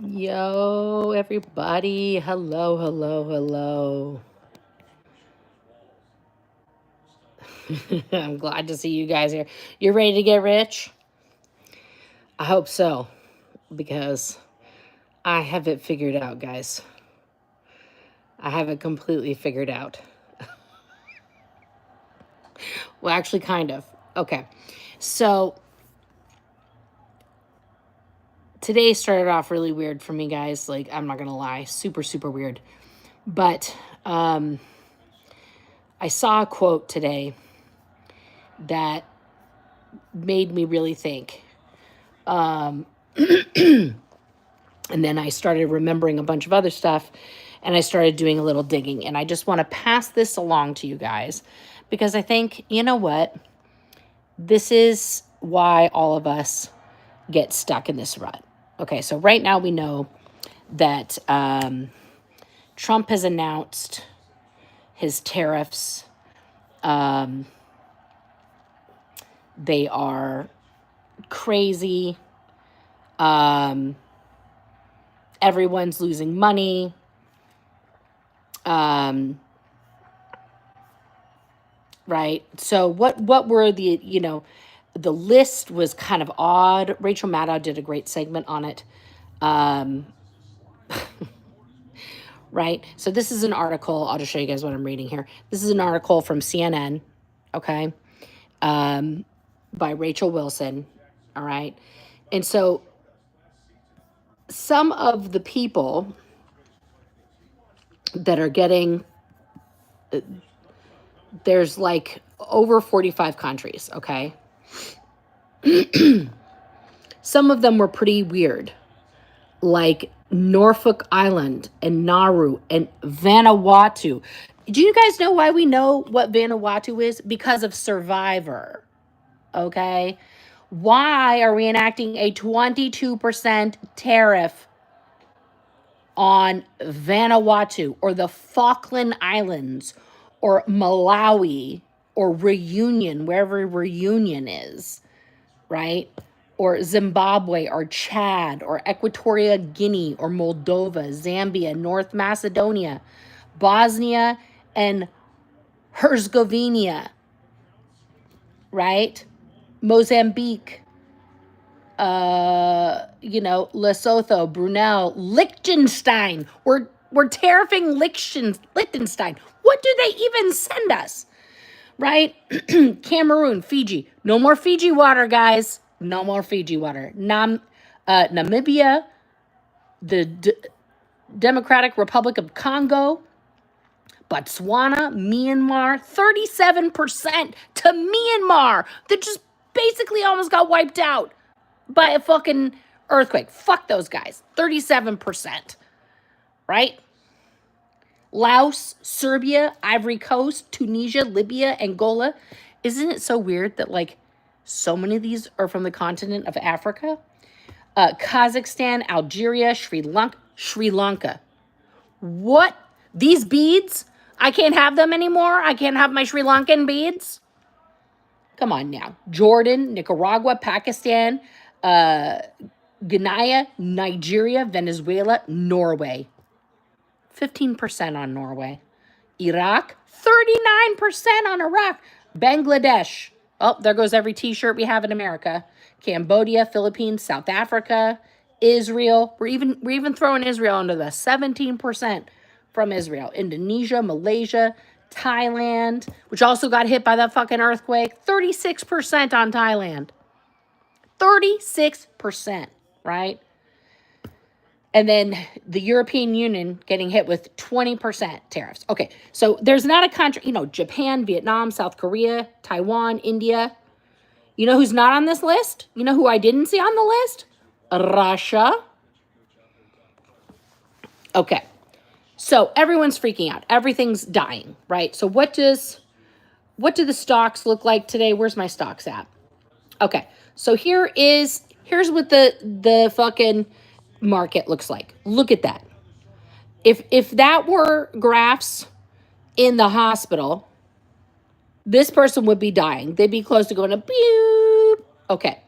Yo, everybody. Hello, hello, hello. I'm glad to see you guys here. You're ready to get rich? I hope so, because I have it figured out, guys. I have it completely figured out. Well, actually, kind of. Okay. So, today started off really weird for me, guys. Like, I'm not going to lie. Super, super weird. But I saw a quote today that made me really think. And then I started remembering a bunch of other stuff and I started doing a little digging. And I just want to pass this along to you guys because I think, you know what? This is why all of us get stuck in this rut. Okay, so right now we know that Trump has announced his tariffs. They are crazy. Everyone's losing money. Right. So what were the the list was kind of odd. Rachel Maddow did a great segment on it. Right. So this is an article. I'll just show you guys what I'm reading here. This is an article from CNN. Okay. By Rachel Wilson. All right. And so some of the people that are getting there's like over 45 countries, okay? Some of them were pretty weird, like Norfolk Island and Nauru and Vanuatu. Do you guys know why we know what Vanuatu is? Because of Survivor, okay? Why are we enacting a 22% tariff on Vanuatu or the Falkland Islands or Malawi or Reunion, wherever Reunion is, right? Or Zimbabwe or Chad or Equatorial Guinea or Moldova, Zambia, North Macedonia, Bosnia and Herzegovina, right? Mozambique, Lesotho, Brunei, Liechtenstein. We're tariffing Liechtenstein. What do they even send us? Right? Cameroon, Fiji. No more Fiji water, guys. No more Fiji water. Namibia, the Democratic Republic of Congo, Botswana, Myanmar, 37% to Myanmar that just basically almost got wiped out by a fucking earthquake. Fuck those guys. 37%. Right? Laos, Serbia, Ivory Coast, Tunisia, Libya, Angola. Isn't it so weird that like so many of these are from the continent of Africa? Kazakhstan, Algeria, Sri Lanka. What? These beads? I can't have them anymore? I can't have my Sri Lankan beads? Come on now. Jordan, Nicaragua, Pakistan, Guyana, Nigeria, Venezuela, Norway. 15% on Norway. Iraq, 39% on Iraq. Bangladesh. Oh, there goes every t-shirt we have in America. Cambodia, Philippines, South Africa, Israel. We're even throwing Israel under the 17% from Israel. Indonesia, Malaysia, Thailand, which also got hit by that fucking earthquake. 36% on Thailand. 36%, right? And then the European Union getting hit with 20% tariffs. Okay, so there's not a country, Japan, Vietnam, South Korea, Taiwan, India. You know who's not on this list? You know who I didn't see on the list? Russia. Okay, so everyone's freaking out. Everything's dying, right? So what do the stocks look like today? Where's my stocks at? Okay, so here's what the fucking market looks like. Look at that. If that were graphs in the hospital, this person would be dying. They'd be close to going to beep. Okay.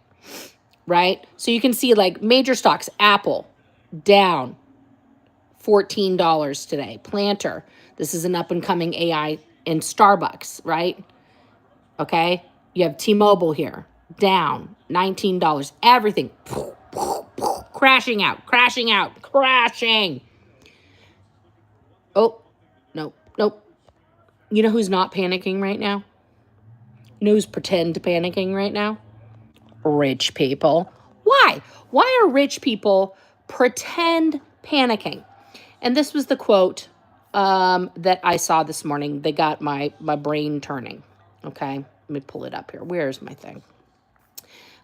Right? So you can see like major stocks, Apple, down $14 today. Planter, this is an up and coming AI in Starbucks, right? Okay. You have T-Mobile here, down $19. Everything crashing out, crashing out, crashing. Oh, nope, nope. You know who's not panicking right now? You know who's pretend panicking right now? Rich people. Why? Why are rich people pretend panicking? And this was the quote that I saw this morning. They got my brain turning. Okay, let me pull it up here. Where's my thing?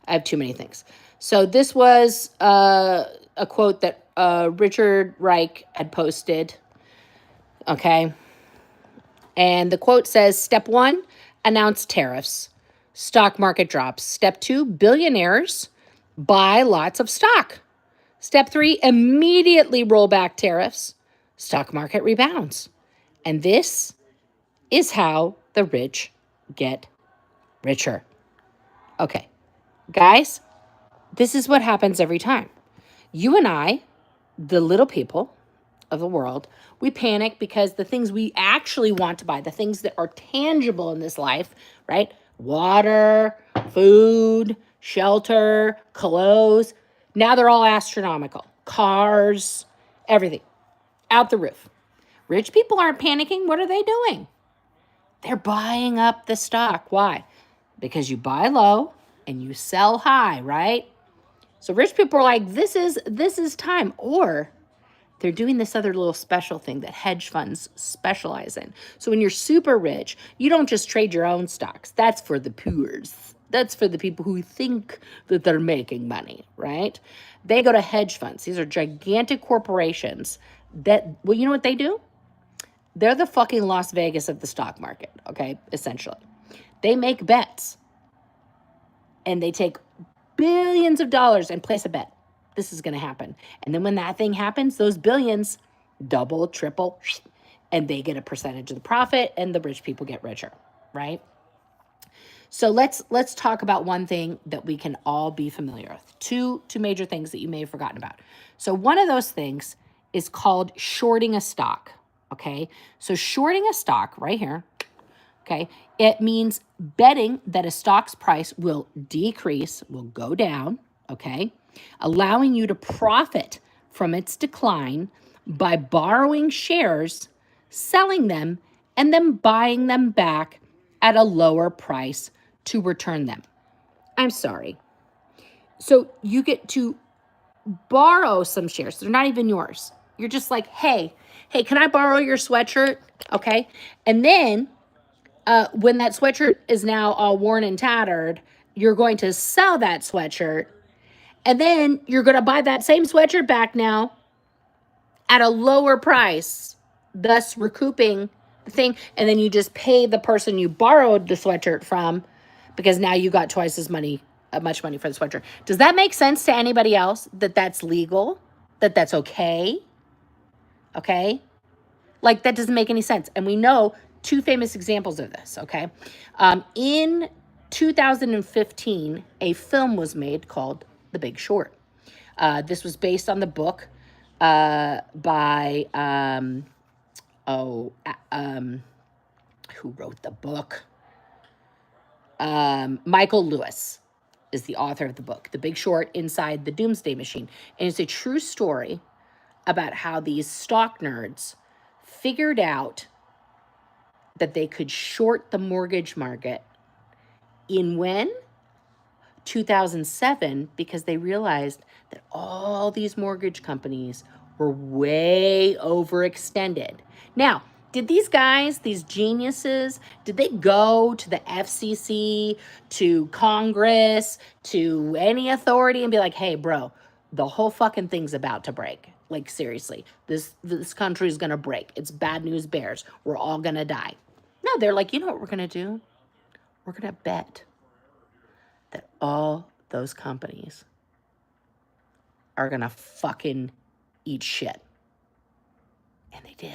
I have too many things. So this was a quote that Richard Reich had posted. Okay, and the quote says, "Step 1, announce tariffs. Stock market drops. Step 2, billionaires buy lots of stock. Step 3, immediately roll back tariffs. Stock market rebounds. And this is how the rich get richer." Okay, guys, this is what happens every time. You and I, the little people of the world, we panic because the things we actually want to buy, the things that are tangible in this life, right? Water, food, shelter, clothes, now they're all astronomical. Cars, everything, out the roof. Rich people aren't panicking. What are they doing? They're buying up the stock. Why? Because you buy low and you sell high, right? So rich people are like, this is time. Or they're doing this other little special thing that hedge funds specialize in. So when you're super rich, you don't just trade your own stocks. That's for the poors. That's for the people who think that they're making money, right? They go to hedge funds. These are gigantic corporations that, well, you know what they do? They're the fucking Las Vegas of the stock market, okay, essentially. They make bets and they take billions of dollars and place a bet. This is going to happen. And then when that thing happens, those billions double, triple, and they get a percentage of the profit and the rich people get richer, right? So let's talk about one thing that we can all be familiar with. Two major things that you may have forgotten about. So one of those things is called shorting a stock, okay? So shorting a stock right here, okay, it means betting that a stock's price will decrease, will go down, okay, allowing you to profit from its decline by borrowing shares, selling them, and then buying them back at a lower price to return them. I'm sorry. So you get to borrow some shares. They're not even yours. You're just like, hey, can I borrow your sweatshirt? Okay. And then when that sweatshirt is now all worn and tattered, you're going to sell that sweatshirt. And then you're going to buy that same sweatshirt back now at a lower price, thus recouping the thing. And then you just pay the person you borrowed the sweatshirt from because now you got twice as much money for the sweatshirt. Does that make sense to anybody else that that's legal, that that's okay? Okay. Like, that doesn't make any sense. And we know two famous examples of this, okay? In 2015, a film was made called The Big Short. This was based on the book by, who wrote the book? Michael Lewis is the author of the book, The Big Short, Inside the Doomsday Machine. And it's a true story about how these stock nerds figured out that they could short the mortgage market in when? 2007, because they realized that all these mortgage companies were way overextended. Now, did these guys, these geniuses, did they go to the FCC, to Congress, to any authority and be like, hey, bro, the whole fucking thing's about to break? Like, seriously, this country is going to break. It's bad news bears. We're all going to die. No, they're like, you know what we're going to do? We're going to bet that all those companies are going to fucking eat shit. And they did.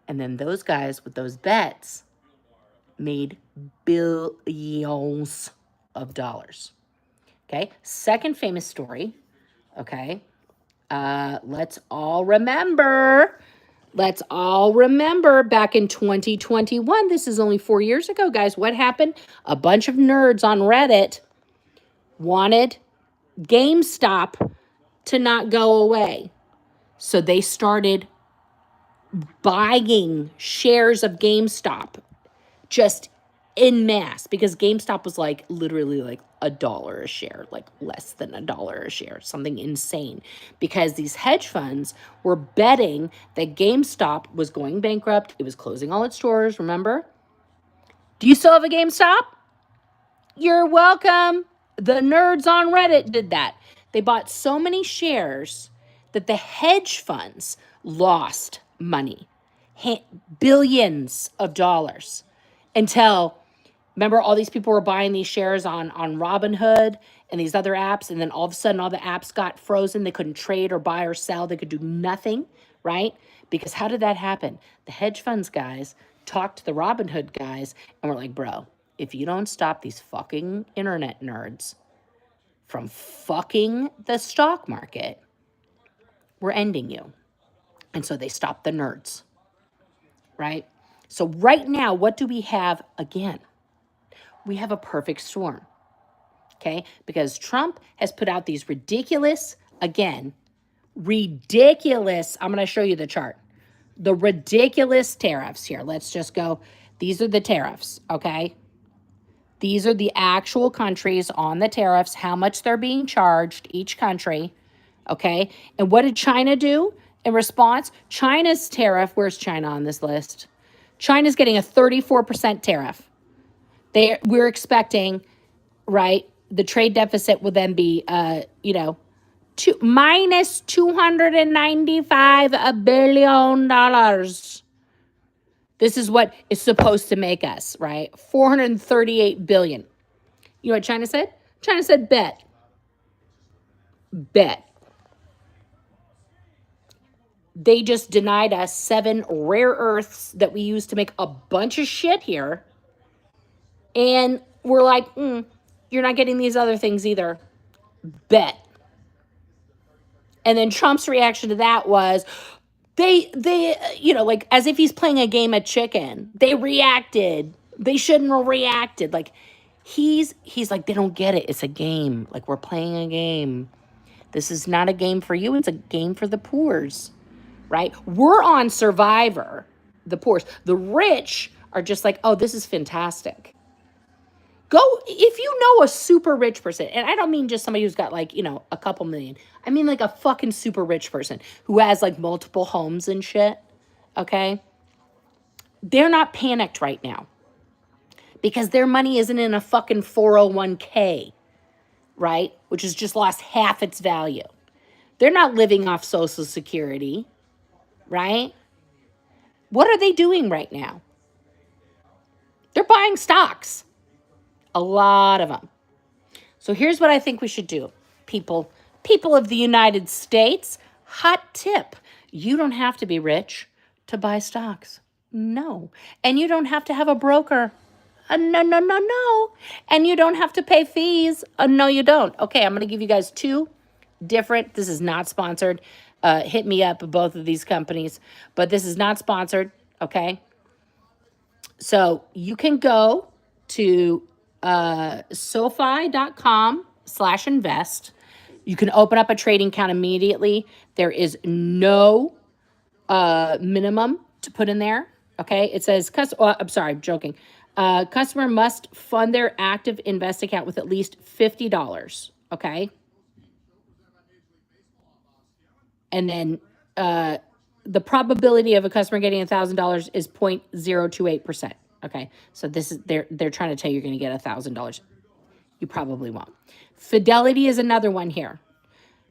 And then those guys with those bets made billions of dollars. Okay. Second famous story. Okay. Let's all remember. Let's all remember back in 2021. This is only 4 years ago, guys. What happened? A bunch of nerds on Reddit wanted GameStop to not go away. So they started buying shares of GameStop just in mass because GameStop was like literally like $1 a share, like less than $1 a share, something insane. Because these hedge funds were betting that GameStop was going bankrupt. It was closing all its stores, remember? Do you still have a GameStop? You're welcome. The nerds on Reddit did that. They bought so many shares that the hedge funds lost money, billions of dollars, until, remember, all these people were buying these shares on Robinhood and these other apps, and then all of a sudden all the apps got frozen. They couldn't trade or buy or sell. They could do nothing, right? Because how did that happen? The hedge funds guys talked to the Robinhood guys and were like, bro, if you don't stop these fucking internet nerds from fucking the stock market, we're ending you. And so they stopped the nerds, right? So right now, what do we have again? We have a perfect storm, okay? Because Trump has put out these ridiculous, again, ridiculous, I'm going to show you the chart, the ridiculous tariffs here. Let's just go. These are the tariffs, okay? These are the actual countries on the tariffs, how much they're being charged, each country, okay? And what did China do in response? China's tariff, where's China on this list? China's getting a 34% tariff. We're expecting, right, the trade deficit will then be, minus $295 billion. This is what is supposed to make us, right? 438 billion. You know what China said? China said, bet. Bet. They just denied us 7 rare earths that we use to make a bunch of shit here. And we're like, you're not getting these other things either. Bet. And then Trump's reaction to that was, they like as if he's playing a game of chicken. They reacted. They shouldn't have reacted. Like he's like, they don't get it. It's a game. Like we're playing a game. This is not a game for you. It's a game for the poors, right? We're on Survivor, the poors. The rich are just like, oh, this is fantastic. Go, if you know a super rich person, and I don't mean just somebody who's got like, a couple million. I mean like a fucking super rich person who has like multiple homes and shit, okay? They're not panicked right now because their money isn't in a fucking 401k, right? Which has just lost half its value. They're not living off Social Security, right? What are they doing right now? They're buying stocks. A lot of them. So here's what I think we should do. People of the United States, hot tip. You don't have to be rich to buy stocks. No. And you don't have to have a broker. No. And you don't have to pay fees. No, you don't. Okay, I'm going to give you guys 2 different, this is not sponsored. Hit me up, both of these companies. But this is not sponsored, okay? So you can go to SoFi.com/invest. You can open up a trading account immediately. There is no minimum to put in there. Okay, it says, I'm sorry, I'm joking. Customer must fund their active invest account with at least $50. Okay, and then the probability of a customer getting $1,000 is 0.028%. Okay, so this is they're trying to tell you you're going to get $1,000. You probably won't. Fidelity is another one here.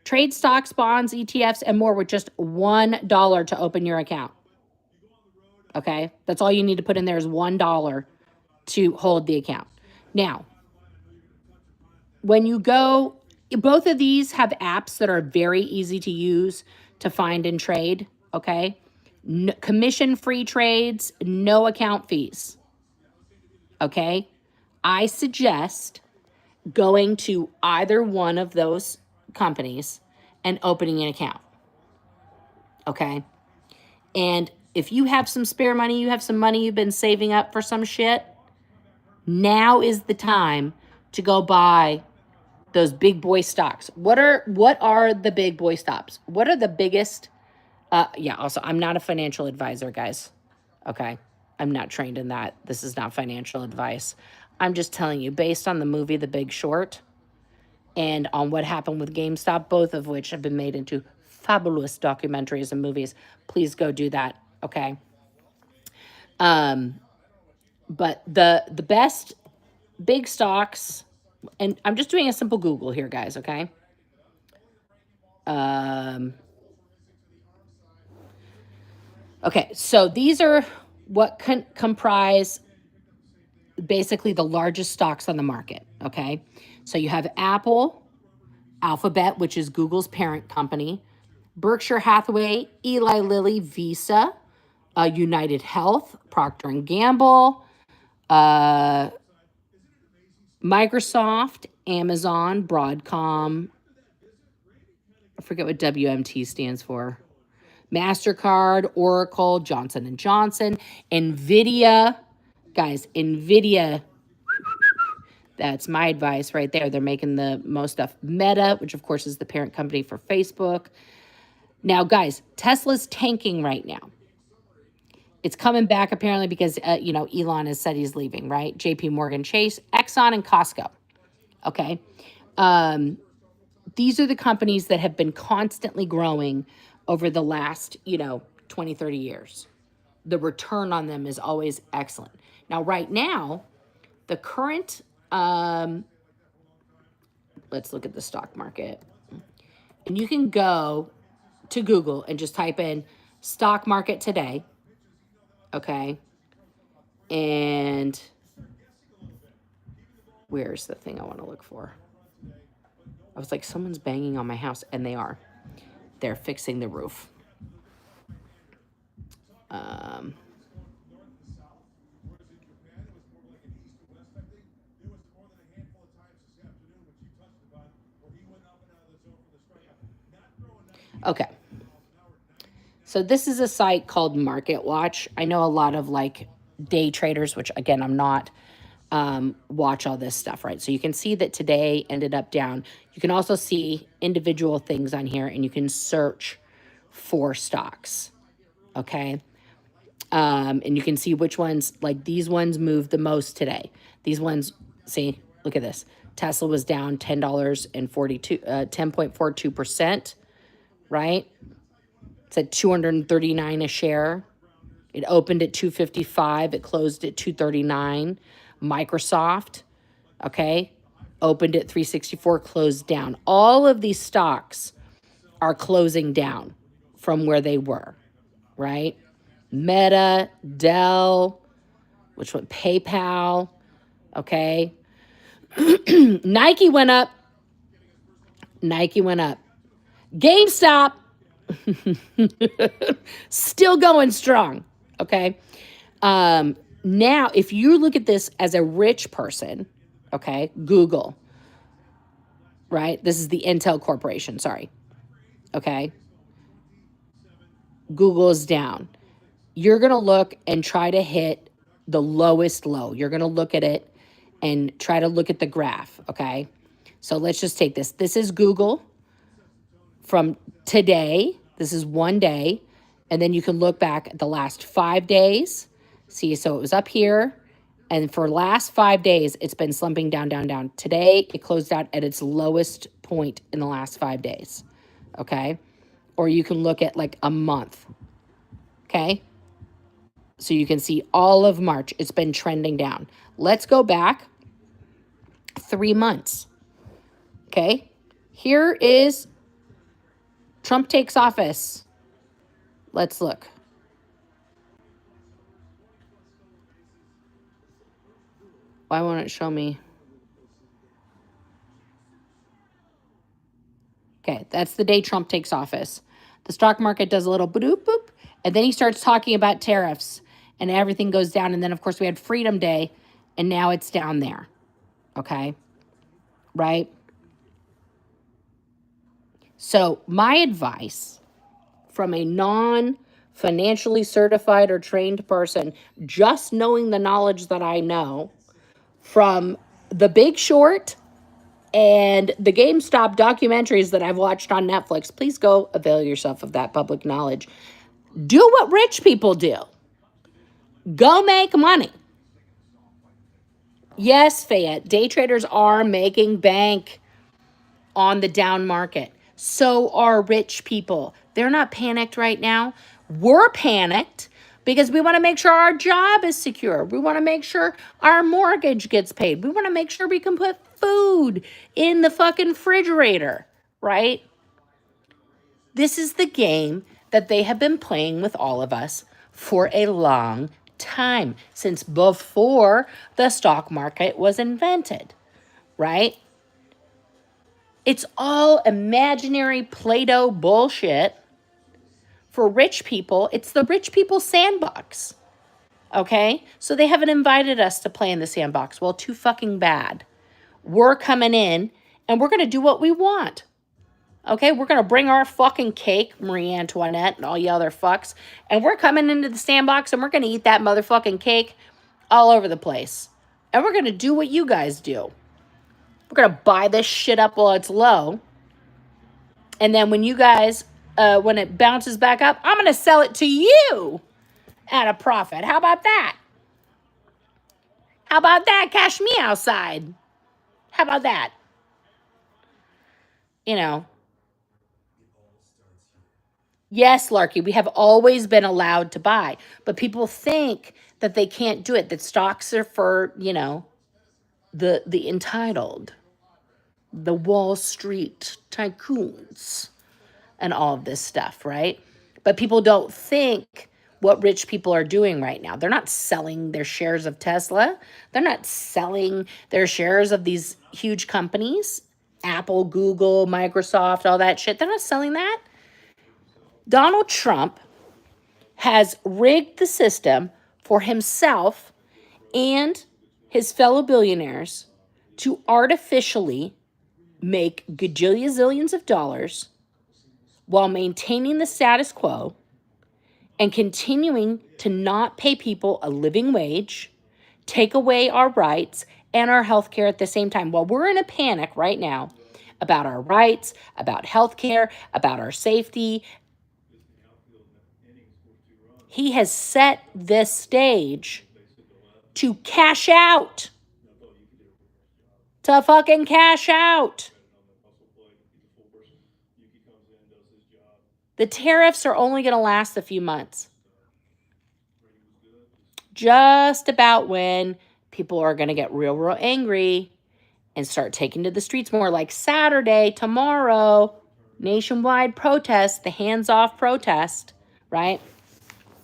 Trade stocks, bonds, ETFs, and more with just $1 to open your account. Okay, that's all you need to put in there is $1 to hold the account. Now, when you go, both of these have apps that are very easy to use to find and trade. Okay, commission-free trades, no account fees. Okay, I suggest going to either one of those companies and opening an account. okay? And if you have some spare money, you have some money you've been saving up for some shit, now is the time to go buy those big boy stocks. What are the big boy stocks? What are the biggest yeah, also I'm not a financial advisor, guys. Okay? I'm not trained in that. This is not financial advice. I'm just telling you based on the movie The Big Short and on what happened with GameStop, both of which have been made into fabulous documentaries and movies. Please go do that, okay? But the best big stocks, and I'm just doing a simple Google here, guys, okay? Okay, so these are what comprise basically the largest stocks on the market, okay? So you have Apple, Alphabet, which is Google's parent company, Berkshire Hathaway, Eli Lilly, Visa, United Health, Procter and Gamble, Microsoft, Amazon, Broadcom. I forget what WMT stands for. MasterCard, Oracle, Johnson and Johnson, Nvidia. Guys, Nvidia, that's my advice right there. They're making the most stuff. Meta, which of course is the parent company for Facebook. Now, guys, Tesla's tanking right now. It's coming back apparently because, Elon has said he's leaving, right? JP Morgan Chase, Exxon, and Costco. Okay. These are the companies that have been constantly growing over the last, 20, 30 years. The return on them is always excellent. Now, right now, the current, let's look at the stock market. And you can go to Google and just type in stock market today. Okay. And where's the thing I want to look for? I was like, someone's banging on my house, and they are. They're fixing the roof. Okay. So this is a site called Market Watch. I know a lot of day traders, which again, I'm not, watch all this stuff, right? So you can see that today ended up down. You can also see individual things on here, and you can search for stocks, okay? And you can see which ones, these ones moved the most today. These ones, see, look at this. Tesla was down $10.42%, right? It's at 239 a share. It opened at 255. It closed at 239. Microsoft, okay, opened at 364, closed down. All of these stocks are closing down from where they were, right? Meta, Dell, which went PayPal, okay? Nike went up. GameStop, still going strong, okay? Now, if you look at this as a rich person, okay, Google, right? This is the Intel Corporation, sorry, okay? Google is down. You're going to look and try to hit the lowest low. You're going to look at it and try to look at the graph, okay? So let's just take this. This is Google from today. This is one day. And then you can look back at the last 5 days. See, so it was up here. And for the last 5 days, it's been slumping down, down, down. Today, it closed out at its lowest point in the last 5 days, okay? Or you can look at a month, okay? So you can see all of March, it's been trending down. Let's go back 3 months, okay? Here is Trump takes office. Let's look. Why won't it show me? Okay, that's the day Trump takes office. The stock market does a little boop, boop, and then he starts talking about tariffs, and everything goes down. And then, of course, we had Freedom Day, and now it's down there, okay? Right? So my advice from a non-financially certified or trained person, just knowing the knowledge that I know from The Big Short and the GameStop documentaries that I've watched on Netflix. Please go avail yourself of that public knowledge. Do what rich people do. Go make money. Yes, Fayette, day traders are making bank on the down market. So are rich people. They're not panicked right now. We're panicked because we want to make sure our job is secure. We want to make sure our mortgage gets paid. We want to make sure we can put food in the fucking refrigerator, right? This is the game that they have been playing with all of us for a long time, since before the stock market was invented, right? It's all imaginary Play-Doh bullshit. For rich people, it's the rich people sandbox. Okay? So they haven't invited us to play in the sandbox. Well, too fucking bad. We're coming in and we're going to do what we want. Okay? We're going to bring our fucking cake, Marie Antoinette and all you other fucks, and we're coming into the sandbox and we're going to eat that motherfucking cake all over the place. And we're going to do what you guys do. We're going to buy this shit up while it's low. And then when you guys, when it bounces back up, I'm going to sell it to you at a profit. How about that? How about that? Cash me outside. How about that? You know. Yes, Larky, we have always been allowed to buy. But people think that they can't do it, that stocks are for, the entitled, the Wall Street tycoons, and all of this stuff, right? But people don't think what rich people are doing right now. They're not selling their shares of Tesla. They're not selling their shares of these huge companies, Apple, Google, Microsoft, all that shit. They're not selling that. Donald Trump has rigged the system for himself and his fellow billionaires to artificially make gajillions of dollars while maintaining the status quo and continuing to not pay people a living wage, take away our rights and our health care at the same time. While we're in a panic right now about our rights, about health care, about our safety, he has set this stage to cash out. To fucking cash out. The tariffs are only going to last a few months. Just about when people are going to get real angry and start taking to the streets more, like Saturday, tomorrow, nationwide protest, the hands-off protest, right?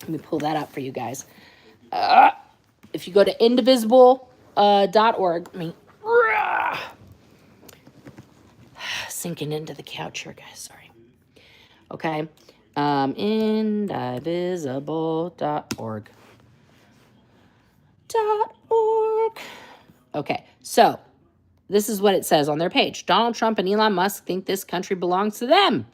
Let me pull that up for you guys. If you go to indivisible.org, sinking into the couch here, guys, sorry. Okay, indivisible.org. Okay, so this is what it says on their page. Donald Trump and Elon Musk think this country belongs to them.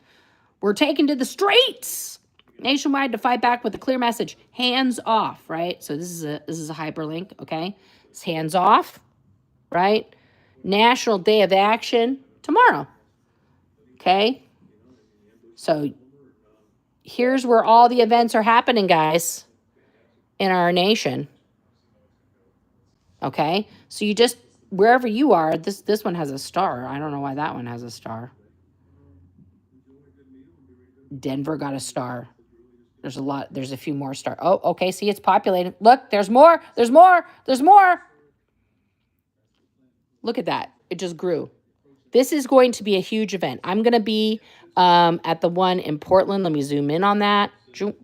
We're taken to the streets nationwide to fight back with a clear message. Hands off, right? So this is a hyperlink, okay? It's hands off, right? National Day of Action tomorrow. Okay? So here's where all the events are happening, guys, in our nation. Okay? So you just, wherever you are, this one has a star. I don't know why that one has a star. Denver got a star. There's a few more stars. Oh, okay, see, it's populating. Look, there's more. Look at that. It just grew. This is going to be a huge event. I'm going to be at the one in Portland. Let me zoom in on that. Boom,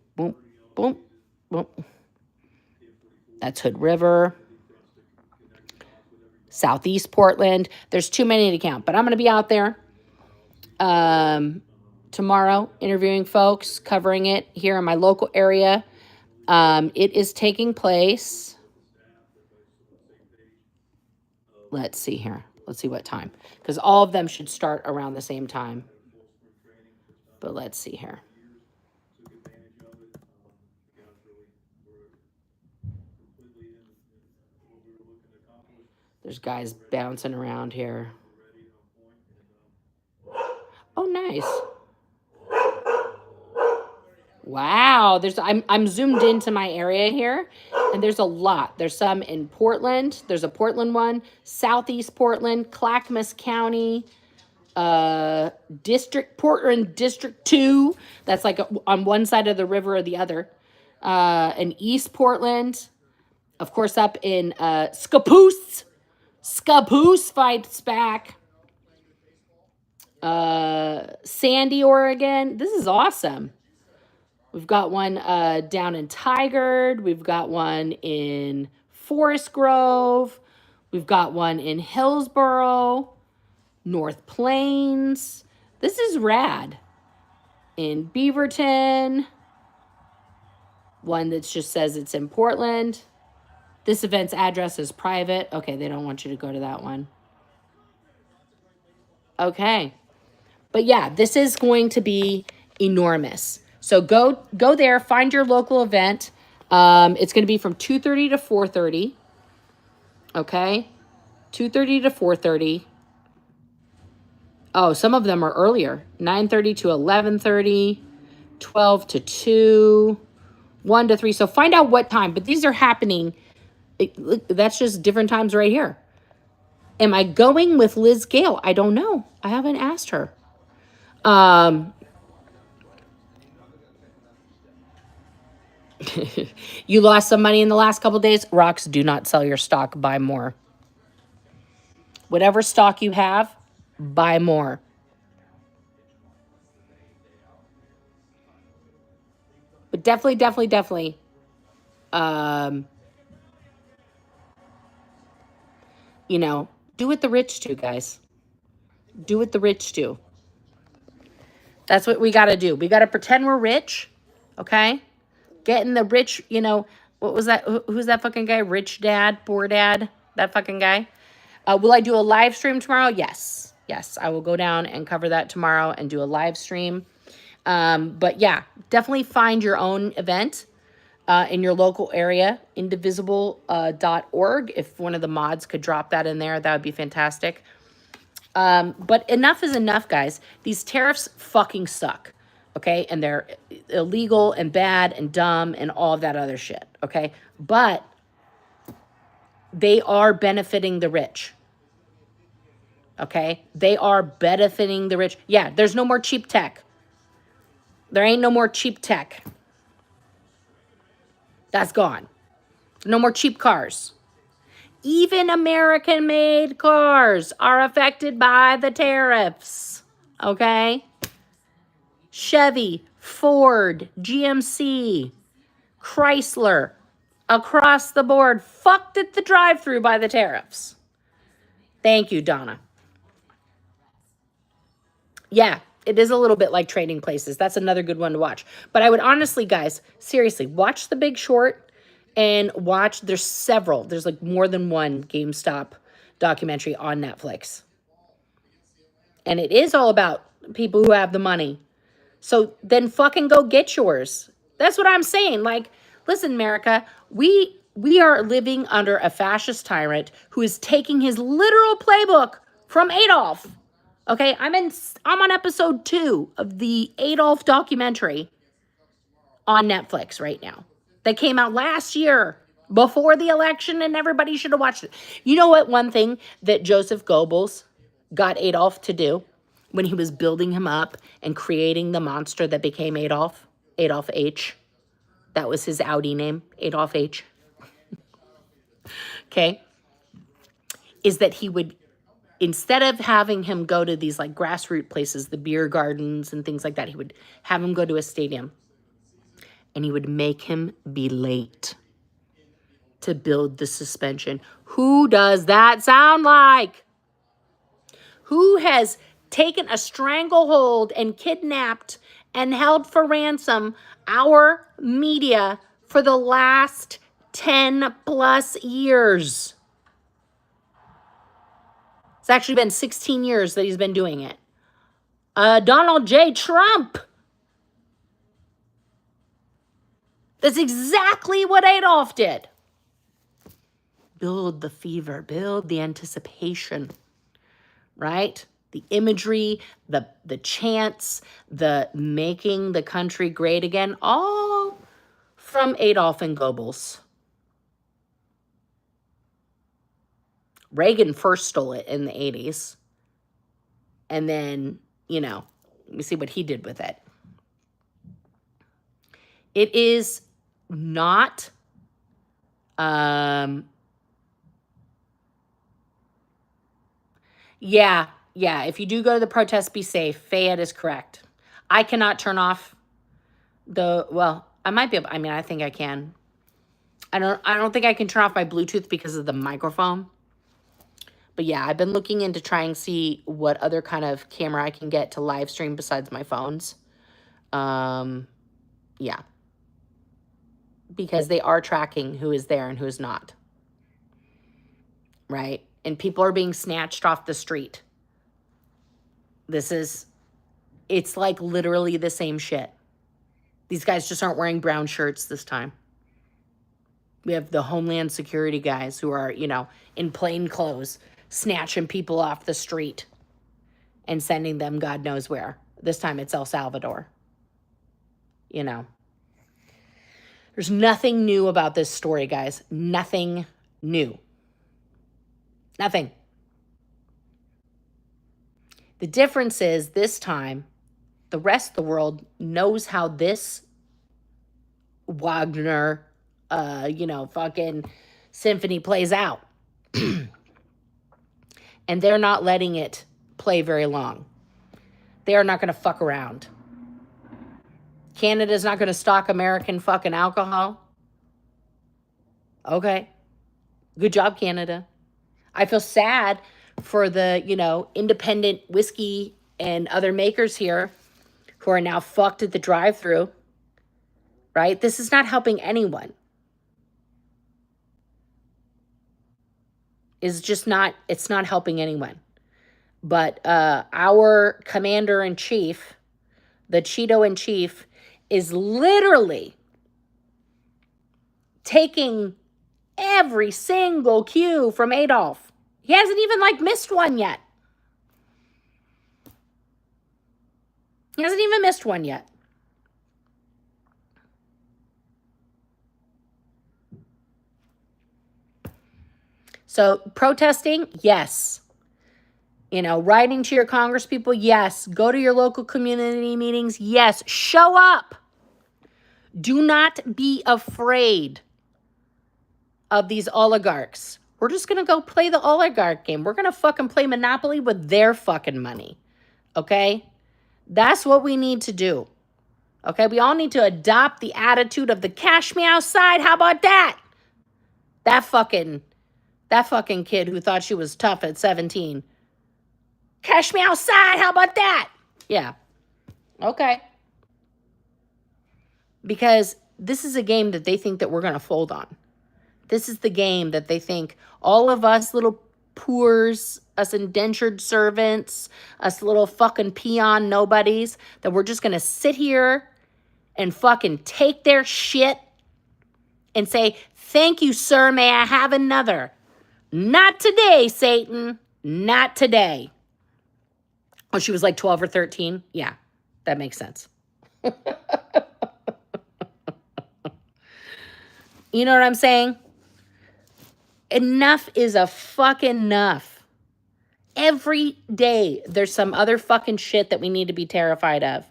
boom, boom. That's Hood River. Southeast Portland. There's too many to count, but I'm going to be out there tomorrow interviewing folks, covering it here in my local area. It is taking place. Let's see here. Let's see what time, because all of them should start around the same time. But let's see here. There's guys bouncing around here. Oh, nice. Wow, I'm zoomed into my area here, and there's a lot. There's some in Portland. There's a Portland one, Southeast Portland, Clackamas County, Portland District 2. That's like on one side of the river or the other. In East Portland, of course, up in Scappoose. Scappoose fights back. Sandy, Oregon. This is awesome. We've got one down in Tigard. We've got one in Forest Grove. We've got one in Hillsboro, North Plains. This is rad. In Beaverton. One that just says it's in Portland. This event's address is private. Okay, they don't want you to go to that one. Okay. But yeah, this is going to be enormous. So go there, find your local event. It's going to be from 2:30 to 4:30. Okay? 2:30 to 4:30. Oh, some of them are earlier. 9:30 to 11:30, 12 to 2, 1 to 3. So find out what time. But these are happening. That's just different times right here. Am I going with Liz Gale? I don't know. I haven't asked her. You lost some money in the last couple of days. Rocks, do not sell your stock. Buy more. Whatever stock you have, buy more. But definitely, you know, do what the rich do, guys. Do what the rich do. That's what we got to do. We got to pretend we're rich, okay? Getting the rich, you know, what was that? Who's that fucking guy? Rich dad, poor dad, that fucking guy. Will I do a live stream tomorrow? Yes. Yes, I will go down and cover that tomorrow and do a live stream. But yeah, definitely find your own event in your local area, indivisible.org. If one of the mods could drop that in there, that would be fantastic. But enough is enough, guys. These tariffs fucking suck, okay? And they're illegal and bad and dumb and all of that other shit, okay? But they are benefiting the rich, okay? They are benefiting the rich. Yeah, there's no more cheap tech. There ain't no more cheap tech. That's gone. No more cheap cars. Even American-made cars are affected by the tariffs, okay? Chevy, Ford, GMC, Chrysler, across the board, fucked at the drive-thru by the tariffs. Thank you, Donna. Yeah, it is a little bit like Trading Places. That's another good one to watch. But I would honestly, guys, seriously, watch The Big Short and watch, there's like more than one GameStop documentary on Netflix. And it is all about people who have the money. So then fucking go get yours. That's what I'm saying. Like, listen, America, we are living under a fascist tyrant who is taking his literal playbook from Adolf. Okay, I'm on episode 2 of the Adolf documentary on Netflix right now. That came out last year before the election, and everybody should have watched it. You know what? One thing that Joseph Goebbels got Adolf to do when he was building him up and creating the monster that became Adolf H. That was his Audi name, Adolf H. Okay? Is that he would, instead of having him go to these like grassroots places, the beer gardens and things like that, he would have him go to a stadium. And he would make him be late to build the suspension. Who does that sound like? Who has taken a stranglehold and kidnapped and held for ransom our media for the last 10 plus years? It's actually been 16 years that he's been doing it. Donald J. Trump. That's exactly what Adolf did. build the fever, build the anticipation, right? The imagery, the chants, the making the country great again, all from Adolf and Goebbels. Reagan first stole it in the 80s. And then, let me see what he did with it. It is not, yeah, if you do go to the protest, be safe. Fayette is correct. I cannot turn off I might be able, I think I can. I don't think I can turn off my Bluetooth because of the microphone. But yeah, I've been looking into trying to see what other kind of camera I can get to live stream besides my phones. Yeah. Because they are tracking who is there and who is not. Right? And people are being snatched off the street. It's like literally the same shit. These guys just aren't wearing brown shirts this time. We have the Homeland Security guys who are, in plain clothes, snatching people off the street and sending them God knows where. This time it's El Salvador. There's nothing new about this story, guys. Nothing new. Nothing. The difference is this time, the rest of the world knows how this Wagner, fucking symphony plays out. And they're not letting it play very long. They are not going to fuck around. Canada's not going to stock American fucking alcohol. Okay. Good job, Canada. I feel sad for the, independent whiskey and other makers here who are now fucked at the drive-thru. Right? This is not helping anyone. It's not helping anyone. But our commander-in-chief, the Cheeto-in-chief, is literally taking every single cue from Adolf. He hasn't even, missed one yet. He hasn't even missed one yet. So protesting, yes. Writing to your congresspeople, yes. Go to your local community meetings, yes. Show up. Do not be afraid of these oligarchs. We're just going to go play the oligarch game. We're going to fucking play Monopoly with their fucking money. Okay? That's what we need to do. Okay? We all need to adopt the attitude of the cash me outside. How about that? That fucking kid who thought she was tough at 17. Cash me outside. How about that? Yeah. Okay. Because this is a game that they think that we're going to fold on. This is the game that they think all of us little poors, us indentured servants, us little fucking peon nobodies, that we're just going to sit here and fucking take their shit and say, thank you, sir, may I have another? Not today, Satan. Not today. Oh, she was like 12 or 13? Yeah, that makes sense. You know what I'm saying? Enough is a fucking enough. Every day, there's some other fucking shit that we need to be terrified of.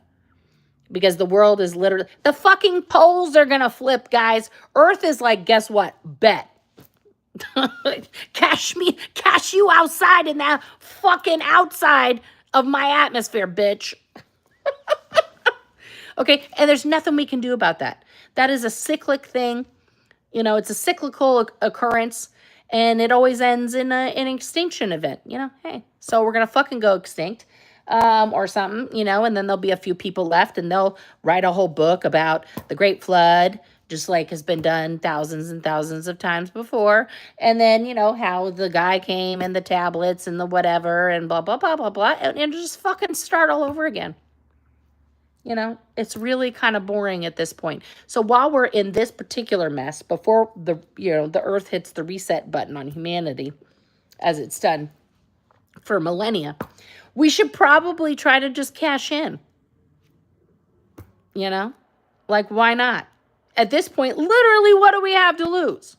Because the world is literally... The fucking poles are gonna flip, guys. Earth is like, guess what? Bet. Cash you outside in that fucking outside of my atmosphere, bitch. Okay, and there's nothing we can do about that. That is a cyclic thing. It's a cyclical occurrence, and it always ends in an extinction event. Hey, so we're going to fucking go extinct or something, and then there'll be a few people left, and they'll write a whole book about the Great Flood, just like has been done thousands and thousands of times before. And then, how the guy came and the tablets and the whatever and blah, blah, blah, blah, blah. And just fucking start all over again. You know, it's really kind of boring at this point. So while we're in this particular mess, before the earth hits the reset button on humanity, as it's done for millennia, we should probably try to just cash in. You know, like, why not? At this point, literally, what do we have to lose?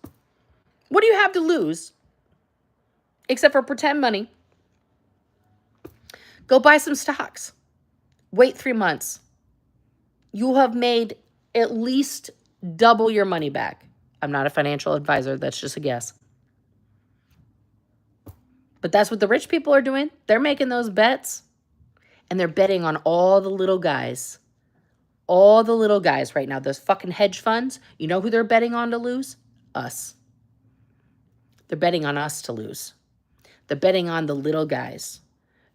What do you have to lose except for pretend money? Go buy some stocks. Wait 3 months. You'll have made at least double your money back. I'm not a financial advisor. That's just a guess. But that's what the rich people are doing. They're making those bets. And they're betting on all the little guys. All the little guys right now. Those fucking hedge funds. You know who they're betting on to lose? Us. They're betting on us to lose. They're betting on the little guys.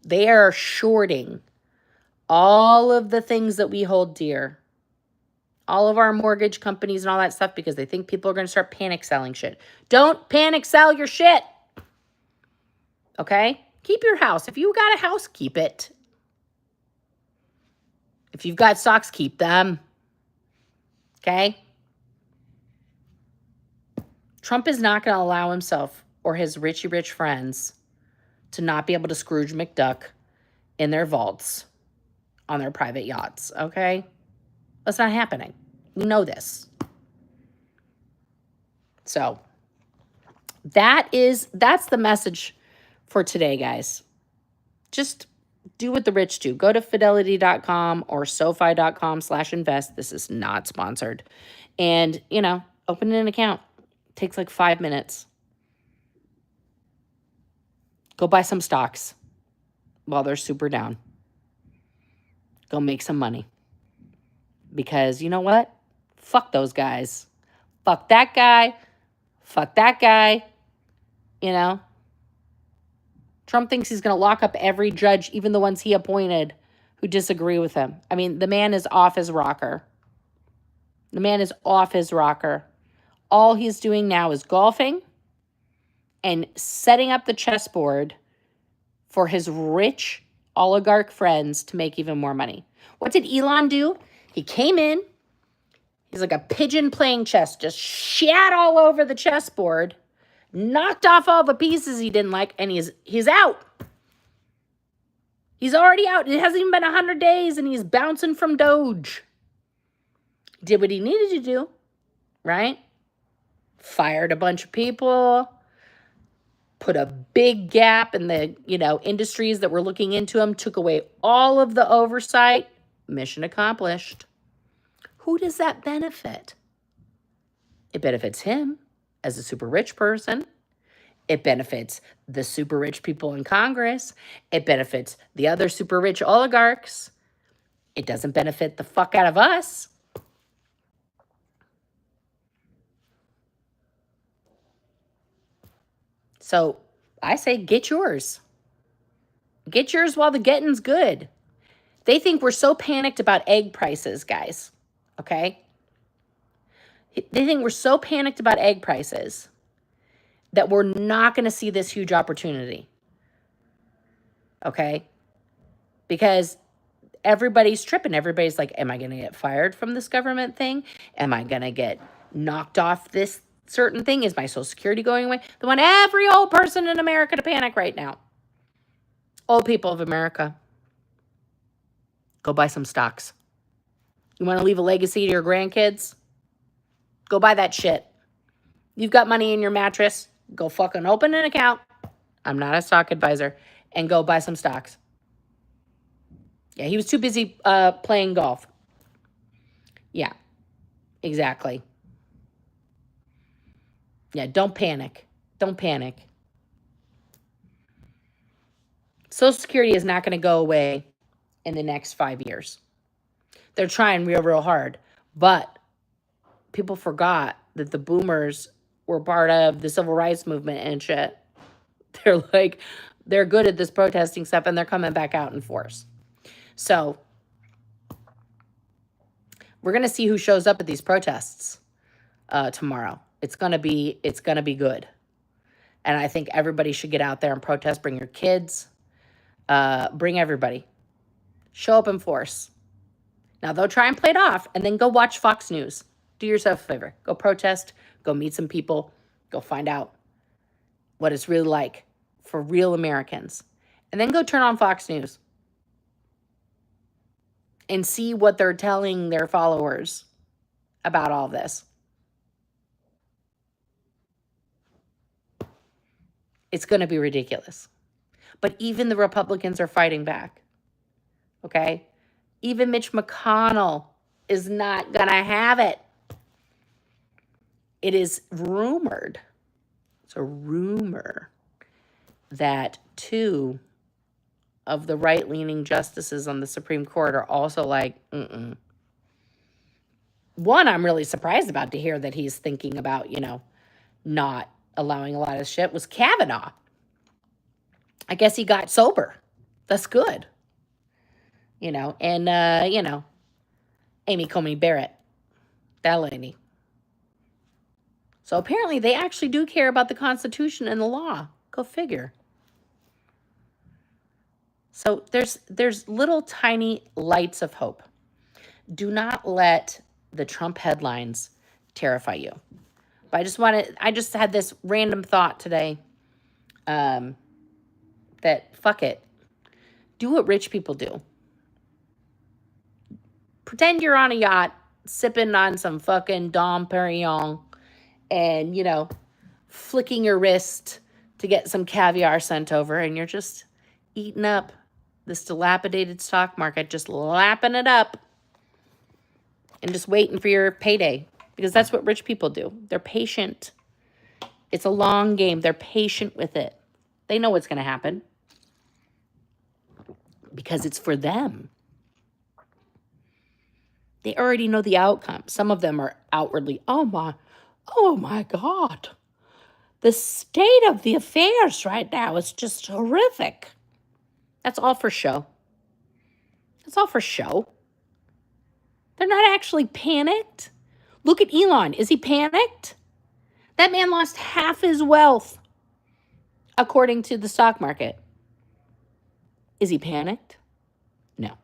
They are shorting all of the things that we hold dear. All of our mortgage companies and all that stuff because they think people are going to start panic selling shit. Don't panic sell your shit. Okay? Keep your house. If you got a house, keep it. If you've got stocks, keep them. Okay? Trump is not going to allow himself or his rich friends to not be able to Scrooge McDuck in their vaults on their private yachts. Okay? That's not happening. We know this. So that's the message for today, guys. Just do what the rich do. Go to fidelity.com or sofi.com/invest. This is not sponsored. And, open an account. It takes like 5 minutes. Go buy some stocks while they're super down. Go make some money. Because you know what? Fuck those guys. Fuck that guy. Fuck that guy. Trump thinks he's going to lock up every judge, even the ones he appointed who disagree with him. I mean, the man is off his rocker. The man is off his rocker. All he's doing now is golfing and setting up the chessboard for his rich oligarch friends to make even more money. What did Elon do? He came in. He's like a pigeon playing chess, just shat all over the chessboard, knocked off all the pieces he didn't like, and he's out. He's already out. It hasn't even been 100 days, and he's bouncing from Doge. Did what he needed to do, right? Fired a bunch of people, put a big gap in the, industries that were looking into him, took away all of the oversight. Mission accomplished. Who does that benefit? It benefits him as a super rich person. It benefits the super rich people in Congress. It benefits the other super rich oligarchs. It doesn't benefit the fuck out of us. So I say get yours. Get yours while the getting's good. They think we're so panicked about egg prices, guys. Okay? They think we're so panicked about egg prices that we're not going to see this huge opportunity. Okay? Because everybody's tripping. Everybody's like, am I going to get fired from this government thing? Am I going to get knocked off this certain thing? Is my Social Security going away? They want every old person in America to panic right now. Old people of America, go buy some stocks. You want to leave a legacy to your grandkids? Go buy that shit. You've got money in your mattress. Go fucking open an account. I'm not a stock advisor. And go buy some stocks. Yeah, he was too busy playing golf. Yeah, exactly. Yeah, don't panic. Don't panic. Social Security is not going to go away in the next 5 years. They're trying real hard. But people forgot that the boomers were part of the civil rights movement and shit. They're good at this protesting stuff, and they're coming back out in force. So we're going to see who shows up at these protests tomorrow. It's going to be good. And I think everybody should get out there and protest. Bring your kids. Bring everybody. Show up in force. Now, they'll try and play it off and then go watch Fox News. Do yourself a favor. Go protest. Go meet some people. Go find out what it's really like for real Americans. And then go turn on Fox News and see what they're telling their followers about all this. It's going to be ridiculous. But even the Republicans are fighting back. Okay? Even Mitch McConnell is not going to have it. It is rumored. It's a rumor that 2 of the right-leaning justices on the Supreme Court are also like, One, I'm really surprised about to hear that he's thinking about, not allowing a lot of shit, was Kavanaugh. I guess he got sober. That's good. And, Amy Coney Barrett, that lady. So apparently they actually do care about the Constitution and the law. Go figure. So there's little tiny lights of hope. Do not let the Trump headlines terrify you. But I just had this random thought today that fuck it. Do what rich people do. Pretend you're on a yacht sipping on some fucking Dom Perignon and, flicking your wrist to get some caviar sent over, and you're just eating up this dilapidated stock market, just lapping it up and just waiting for your payday, because that's what rich people do. They're patient. It's a long game. They're patient with it. They know what's going to happen because it's for them. They already know the outcome. Some of them are outwardly, oh my God. The state of the affairs right now is just horrific. That's all for show. That's all for show. They're not actually panicked. Look at Elon. Is he panicked? That man lost half his wealth, according to the stock market. Is he panicked? No.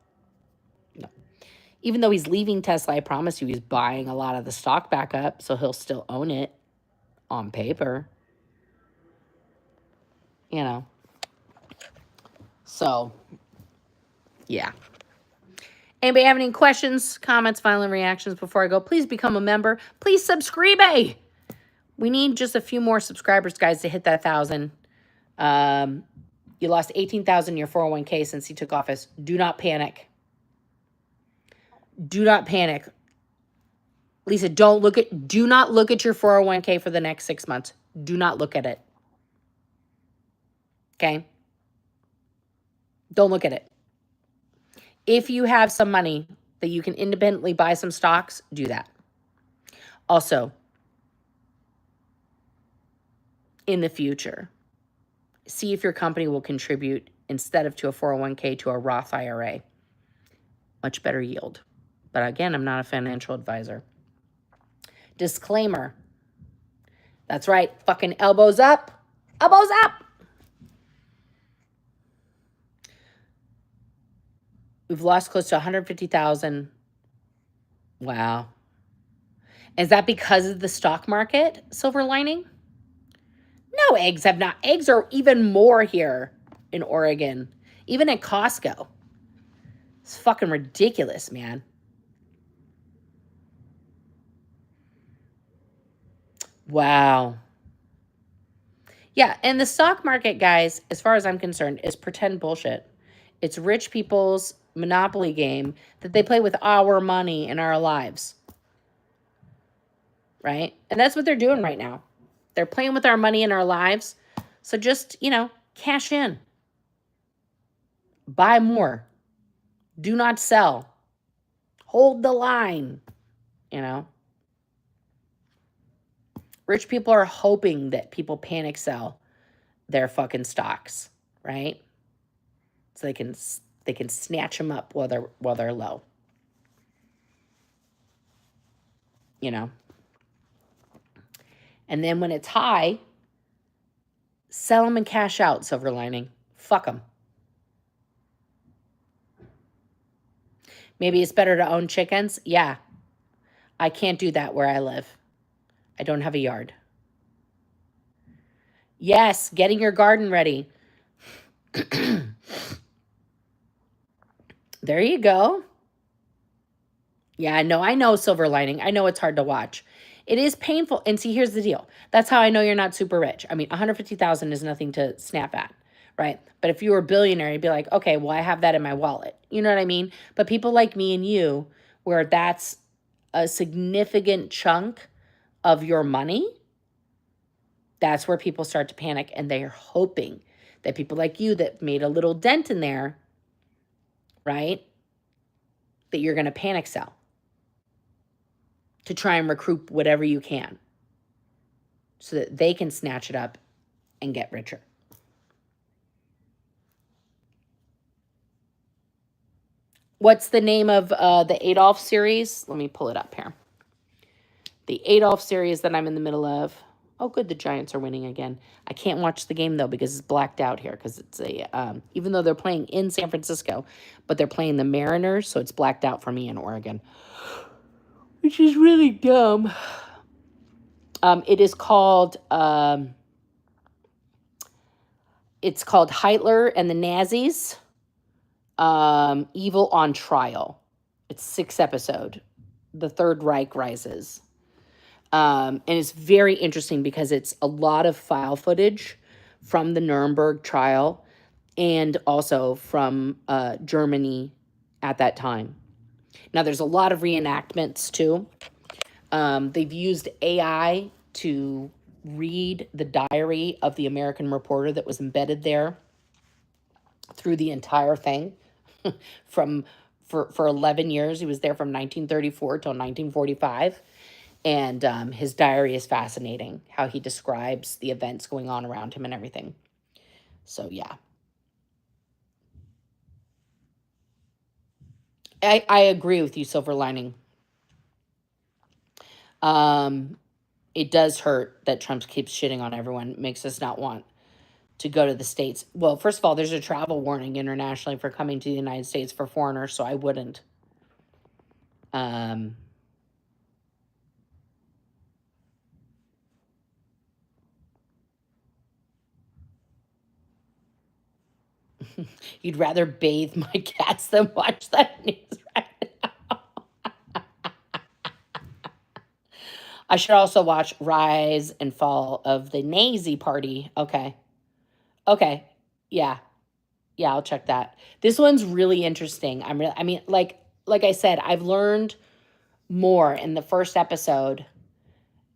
Even though he's leaving Tesla, I promise you he's buying a lot of the stock back up, so he'll still own it on paper. So, yeah. Anybody have any questions, comments, final reactions before I go? Please become a member. Please subscribe. We need just a few more subscribers, guys, to hit that 1,000. You lost $18,000 in your 401k since he took office. Do not panic. Do not panic. Lisa, do not look at your 401k for the next 6 months. Do not look at it. Okay? Don't look at it. If you have some money that you can independently buy some stocks, do that. Also, in the future, see if your company will contribute instead of to a 401k to a Roth IRA. Much better yield. But again, I'm not a financial advisor. Disclaimer. That's right. Fucking elbows up. Elbows up. We've lost close to 150,000. Wow. Is that because of the stock market, silver lining? No, eggs are even more here in Oregon, even at Costco. It's fucking ridiculous, man. Wow. Yeah, and the stock market, guys, as far as I'm concerned, is pretend bullshit. It's rich people's monopoly game that they play with our money in our lives. Right? And that's what they're doing right now. They're playing with our money in our lives. So just, cash in. Buy more. Do not sell. Hold the line. Rich people are hoping that people panic sell their fucking stocks, right? So they can snatch them up while they're low. And then when it's high, sell them and cash out, silver lining. Fuck them. Maybe it's better to own chickens. Yeah, I can't do that where I live. I don't have a yard. Yes, getting your garden ready. There you go. Yeah, no, I know silver lining. I know it's hard to watch. It is painful. And see, here's the deal. That's how I know you're not super rich. I mean, 150,000 is nothing to snap at, right? But if you were a billionaire, you'd be like, okay, well, I have that in my wallet. You know what I mean? But people like me and you, where that's a significant chunk of your money, that's where people start to panic, and they are hoping that people like you that made a little dent in there, right, that you're going to panic sell to try and recoup whatever you can so that they can snatch it up and get richer. What's the name of the Adolf series? Let me pull it up here. The Adolf series that I'm in the middle of. Oh, good, the Giants are winning again. I can't watch the game, though, because it's blacked out here, because it's a, even though they're playing in San Francisco, but they're playing the Mariners, so it's blacked out for me in Oregon, which is really dumb. It is called, Hitler and the Nazis, Evil on Trial. It's 6 episode. The Third Reich Rises. And it's very interesting because it's a lot of file footage from the Nuremberg trial and also from Germany at that time. Now, there's a lot of reenactments, too. They've used AI to read the diary of the American reporter that was embedded there through the entire thing for 11 years. He was there from 1934 till 1945. And his diary is fascinating, how he describes the events going on around him and everything. So, yeah. I agree with you, Silver Lining. It does hurt that Trump keeps shitting on everyone. It makes us not want to go to the States. Well, first of all, there's a travel warning internationally for coming to the United States for foreigners, so I wouldn't. You'd rather bathe my cats than watch that news right now. I should also watch Rise and Fall of the Nazi Party. Okay. Okay. Yeah. Yeah, I'll check that. This one's really interesting. I mean, like I said, I've learned more in the first episode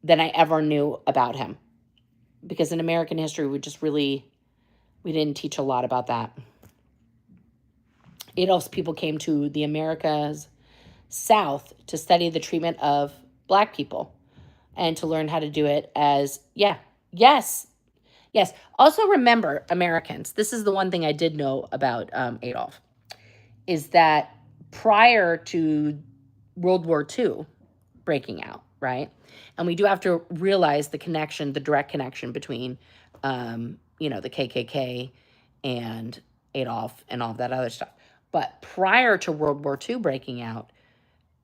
than I ever knew about him. Because in American history, we didn't teach a lot about that. Adolf's people came to the Americas South to study the treatment of Black people and to learn how to do it as, yes. Also remember, Americans, this is the one thing I did know about Adolf, is that prior to World War II breaking out, right? And we do have to realize the connection, the direct connection between, the KKK and Adolf and all that other stuff. But prior to World War II breaking out,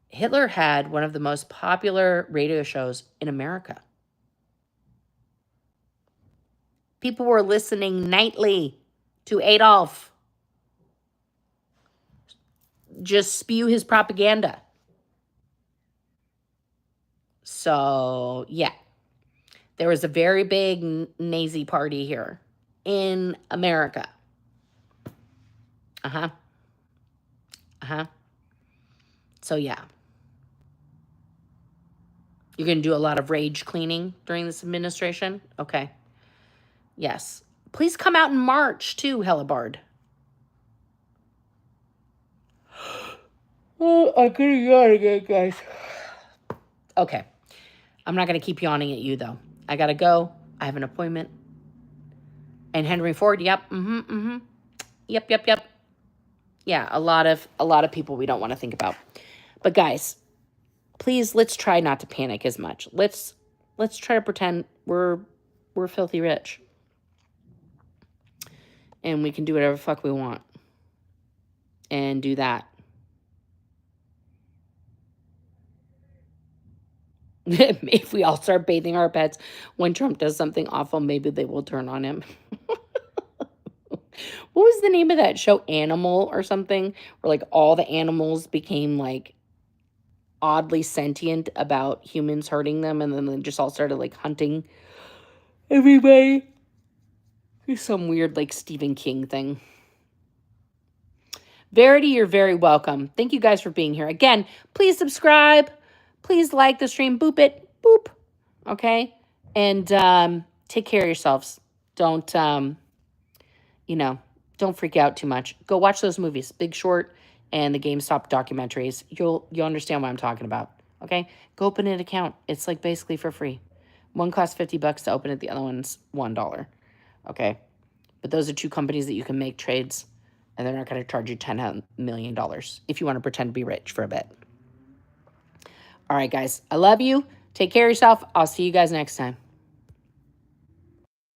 Hitler had one of the most popular radio shows in America. People were listening nightly to Adolf just spew his propaganda. So, yeah. There was a very big Nazi party here in America. So, yeah. You're going to do a lot of rage cleaning during this administration? Okay. Yes. Please come out in March, too, Hellebard. Oh, I'm going to yawn again, guys. Okay. I'm not going to keep yawning at you, though. I got to go. I have an appointment. And Henry Ford, yep. Yep. Yeah, a lot of people we don't want to think about. But guys, please, let's try not to panic as much. Let's try to pretend we're filthy rich. And we can do whatever the fuck we want. And do that. If we all start bathing our pets when Trump does something awful, maybe they will turn on him. What was the name of that show? Animal or something? Where like all the animals became like oddly sentient about humans hurting them, and then they just all started like hunting everybody. It's some weird like Stephen King thing. Verity, you're very welcome. Thank you guys for being here. Again, please subscribe. Please like the stream. Boop it. Boop. Okay? And take care of yourselves. Don't, don't freak out too much. Go watch those movies, Big Short and the GameStop documentaries. You'll understand what I'm talking about. Okay? Go open an account. It's like basically for free. One costs $50 to open it. The other one's $1. Okay? But those are two companies that you can make trades, and they're not going to charge you $10 million if you want to pretend to be rich for a bit. All right, guys. I love you. Take care of yourself. I'll see you guys next time.